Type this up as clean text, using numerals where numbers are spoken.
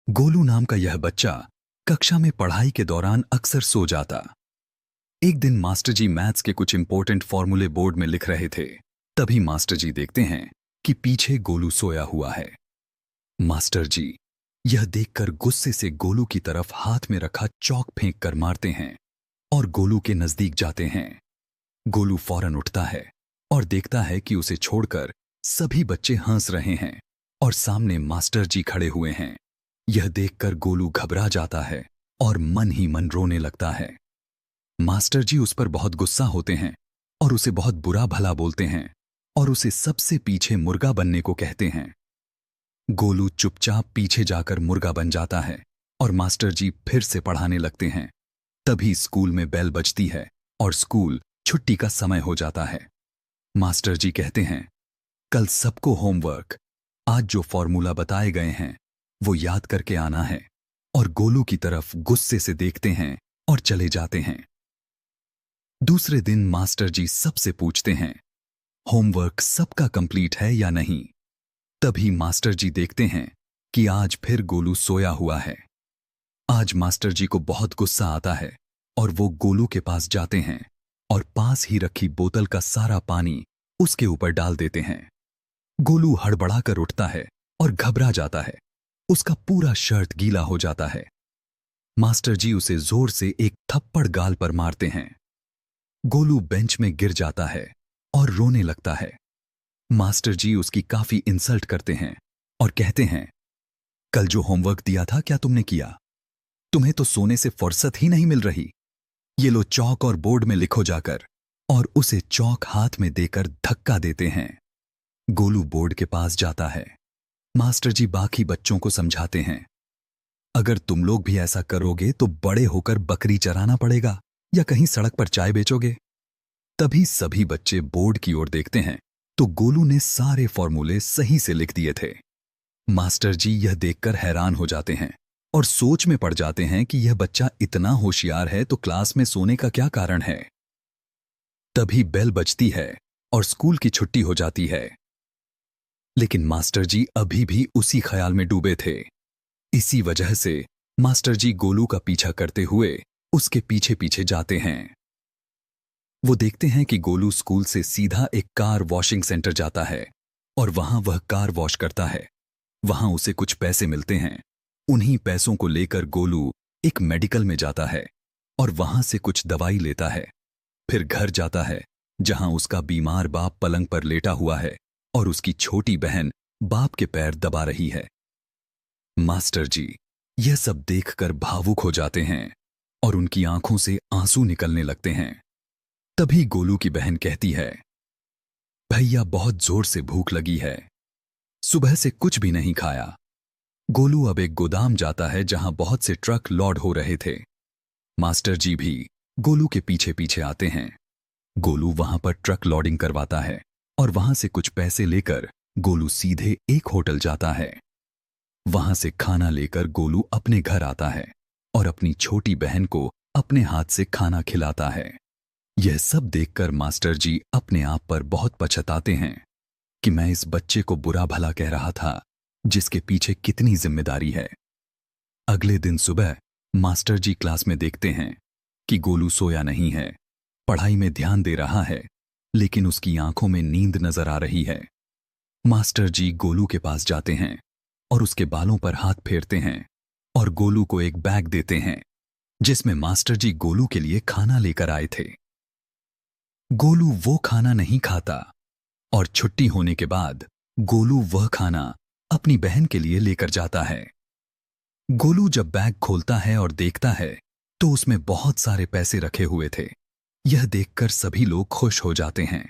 गोलू नाम का यह बच्चा कक्षा में पढ़ाई के दौरान अक्सर सो जाता। एक दिन मास्टर जी मैथ्स के कुछ इंपॉर्टेंट फॉर्मूले बोर्ड में लिख रहे थे। तभी मास्टर जी देखते हैं कि पीछे गोलू सोया हुआ है। मास्टर जी यह देखकर गुस्से से गोलू की तरफ हाथ में रखा चौक फेंक कर मारते हैं और गोलू के नजदीक जाते हैं। गोलू फौरन उठता है और देखता है कि उसे छोड़कर सभी बच्चे हंस रहे हैं और सामने मास्टर जी खड़े हुए हैं। यह देखकर गोलू घबरा जाता है और मन ही मन रोने लगता है। मास्टर जी उस पर बहुत गुस्सा होते हैं और उसे बहुत बुरा भला बोलते हैं और उसे सबसे पीछे मुर्गा बनने को कहते हैं। गोलू चुपचाप पीछे जाकर मुर्गा बन जाता है और मास्टर जी फिर से पढ़ाने लगते हैं। तभी स्कूल में बेल बजती है और स्कूल छुट्टी का समय हो जाता है। मास्टर जी कहते हैं, कल सबको होमवर्क, आज जो फॉर्मूला बताए गए हैं वो याद करके आना है। और गोलू की तरफ गुस्से से देखते हैं और चले जाते हैं। दूसरे दिन मास्टर जी सबसे पूछते हैं, होमवर्क सबका कंप्लीट है या नहीं। तभी मास्टर जी देखते हैं कि आज फिर गोलू सोया हुआ है। आज मास्टर जी को बहुत गुस्सा आता है और वो गोलू के पास जाते हैं और पास ही रखी बोतल का सारा पानी उसके ऊपर डाल देते हैं। गोलू हड़बड़ाकर उठता है और घबरा जाता है। उसका पूरा शर्ट गीला हो जाता है। मास्टर जी उसे जोर से एक थप्पड़ गाल पर मारते हैं। गोलू बेंच में गिर जाता है और रोने लगता है। मास्टर जी उसकी काफी इंसल्ट करते हैं और कहते हैं, कल जो होमवर्क दिया था क्या तुमने किया? तुम्हें तो सोने से फुर्सत ही नहीं मिल रही। ये लो चौक और बोर्ड में लिखो जाकर। और उसे चौक हाथ में देकर धक्का देते हैं। गोलू बोर्ड के पास जाता है। मास्टर जी बाकी बच्चों को समझाते हैं, अगर तुम लोग भी ऐसा करोगे तो बड़े होकर बकरी चराना पड़ेगा या कहीं सड़क पर चाय बेचोगे। तभी सभी बच्चे बोर्ड की ओर देखते हैं तो गोलू ने सारे फॉर्मूले सही से लिख दिए थे। मास्टर जी यह देखकर हैरान हो जाते हैं और सोच में पड़ जाते हैं कि यह बच्चा इतना होशियार है तो क्लास में सोने का क्या कारण है। तभी बेल बजती है और स्कूल की छुट्टी हो जाती है। लेकिन मास्टर जी अभी भी उसी ख्याल में डूबे थे। इसी वजह से मास्टर जी गोलू का पीछा करते हुए उसके पीछे पीछे जाते हैं। वो देखते हैं कि गोलू स्कूल से सीधा एक कार वॉशिंग सेंटर जाता है और वहां वह कार वॉश करता है। वहां उसे कुछ पैसे मिलते हैं। उन्हीं पैसों को लेकर गोलू एक मेडिकल में जाता है और वहां से कुछ दवाई लेता है। फिर घर जाता है जहां उसका बीमार बाप पलंग पर लेटा हुआ है और उसकी छोटी बहन बाप के पैर दबा रही है। मास्टर जी यह सब देखकर भावुक हो जाते हैं और उनकी आंखों से आंसू निकलने लगते हैं। तभी गोलू की बहन कहती है, भैया बहुत जोर से भूख लगी है, सुबह से कुछ भी नहीं खाया। गोलू अब एक गोदाम जाता है जहां बहुत से ट्रक लोड हो रहे थे। मास्टर जी भी गोलू के पीछे पीछे आते हैं। गोलू वहां पर ट्रक लोडिंग करवाता है और वहां से कुछ पैसे लेकर गोलू सीधे एक होटल जाता है। वहां से खाना लेकर गोलू अपने घर आता है और अपनी छोटी बहन को अपने हाथ से खाना खिलाता है। यह सब देखकर मास्टर जी अपने आप पर बहुत पछताते हैं कि मैं इस बच्चे को बुरा भला कह रहा था जिसके पीछे कितनी जिम्मेदारी है। अगले दिन सुबह मास्टर जी क्लास में देखते हैं कि गोलू सोया नहीं है, पढ़ाई में ध्यान दे रहा है, लेकिन उसकी आंखों में नींद नजर आ रही है। मास्टर जी गोलू के पास जाते हैं और उसके बालों पर हाथ फेरते हैं और गोलू को एक बैग देते हैं जिसमें मास्टर जी गोलू के लिए खाना लेकर आए थे। गोलू वो खाना नहीं खाता और छुट्टी होने के बाद गोलू वह खाना अपनी बहन के लिए लेकर जाता है। गोलू जब बैग खोलता है और देखता है तो उसमें बहुत सारे पैसे रखे हुए थे। यह देखकर सभी लोग खुश हो जाते हैं।